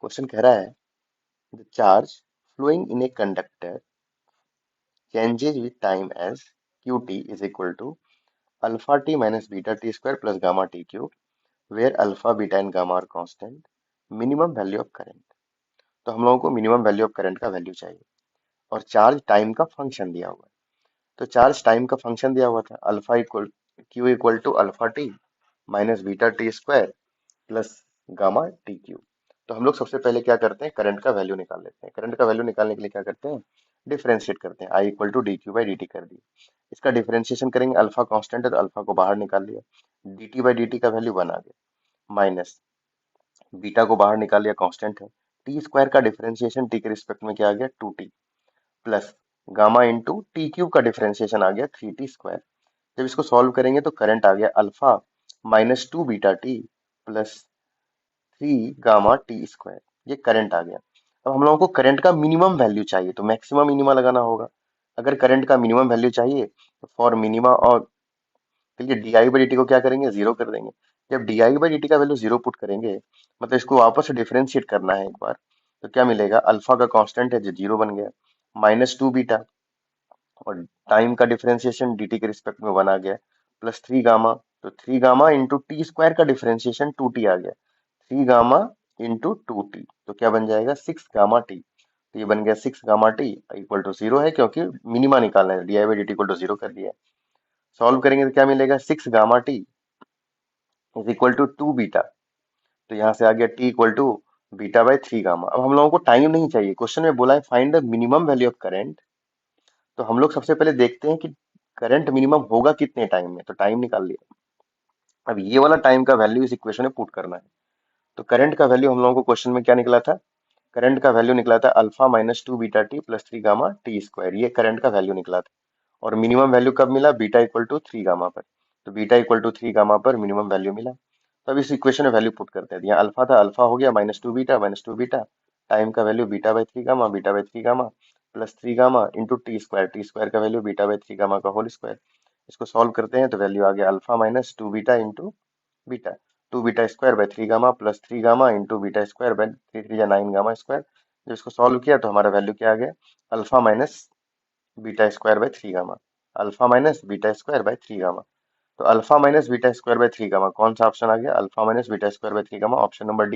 Question कह रहा है the charge flowing in a conductor changes with time as qt is equal to alpha t minus beta t square plus gamma t cube where alpha beta and gamma are constant minimum value of current। तो हम लोगों को minimum value of current का value चाहिए और charge time का function दिया हुआ है। तो चार्ज टाइम का फंक्शन दिया हुआ था alpha equal Q equal to alpha T minus beta T square plus gamma T cube. तो हम लोग सबसे पहले क्या करते हैं, करंट का वैल्यू निकाल लेते हैं। करंट का वैल्यू निकालने के लिए क्या करते हैं, डिफरेंशिएट करते हैं। I equal to d q by D t कर दिया। इसका डिफरेंशिएशन करेंगे, अल्फा कांस्टेंट है तो अल्फा को बाहर निकाल लिया, D T by D T का वैल्यू 1 आ गया, माइनस बीटा को बाहर निकाल लिया, कांस्टेंट है। टी स्क्वायर का डिफरेंशिएशन टी के रिस्पेक्ट में क्या आ गया, 2t plus gamma into T cube का डिफरेंशिएशन आ गया 3t स्क्वायर। जब इसको सॉल्व करेंगे तो करंट आ गया alpha minus 2 beta T plus 3 gamma T square. ये करंट आ गया। अब हम लोगों को करंट का मिनिमम वैल्यू चाहिए तो मैक्सिमम मिनिमा लगाना होगा। अगर करंट का मिनिमम वैल्यू चाहिए तो फॉर मिनिमा और के लिए D I by D T को क्या करेंगे, जीरो कर देंगे। जब D I by D T का वैल्यू जीरो पुट करेंगे, मतलब इसको वापस से डिफरेंशिएट करना है एक बार, तो क्या मिलेगा, अल्फा का कांस्टेंट है जो जीरो बन गया, माइनस 2 बीटा और टाइम का डिफरेंशिएशन dt के रिस्पेक्ट में 1 आ गया, प्लस 3 गामा। तो 3 गामा इंटू टी स्क्वायर का डिफरेंशिएशन 2t आ गया, 3 गामा इंटू 2t, तो क्या बन जाएगा 6 गामा टी। तो ये बन गया 6 gamma T equal to zero है, क्योंकि मिनिमा निकालना है, D I by D T equal to zero कर दिया है। सॉल्व करेंगे तो क्या मिलेगा, 6 gamma T is equal to 2 beta. तो यहाँ से आ गया T equal to beta by 3 gamma. अब हम लोगों को टाइम नहीं चाहिए, क्वेश्चन में बोला है find the minimum value of current. तो हम लोग सबसे पहले देखते हैं कि करंट मिनिमम होगा कितने टाइम में, तो टाइम निकाल लिया। अब ये वाला टाइम का वैल्यू इस इक्वेशन में पुट करना है। तो करंट का वैल्यू हम लोगों को क्वेश्चन में क्या निकला था, करंट का वैल्यू निकला था alpha minus 2 beta T plus 3 gamma T square. ये करंट का वैल्यू निकला था। और मिनिमम वैल्यू कब मिला, बीटा इक्वल टू 3 गामा पर। तो बीटा इक्वल टू 3 गामा पर मिनिमम वैल्यू मिला। तो अब इस इक्वेशन में वैल्यू पुट करते हैं। यहाँ अल्फा था, अल्फा हो गया माइनस टू बीटा, टाइम का value beta by three gamma plus 3 gamma into T square का वैल्यू बीटा बाई 3 गामा का होल स्क्वायर। इसको सॉल्व करते हैं तो वैल्यू आ गया alpha minus 2 beta into beta, 2 beta square by 3 gamma plus 3 gamma into beta square by 3 3 9 gamma square. जब इसको solve किया तो हमारा वैल्यू क्या आ गया, alpha minus beta square by 3 gamma, alpha minus beta square by 3 gamma. तो alpha minus beta square by 3 gamma कौन सा ऑप्शन आ गया, alpha minus beta square by 3 gamma, option number D.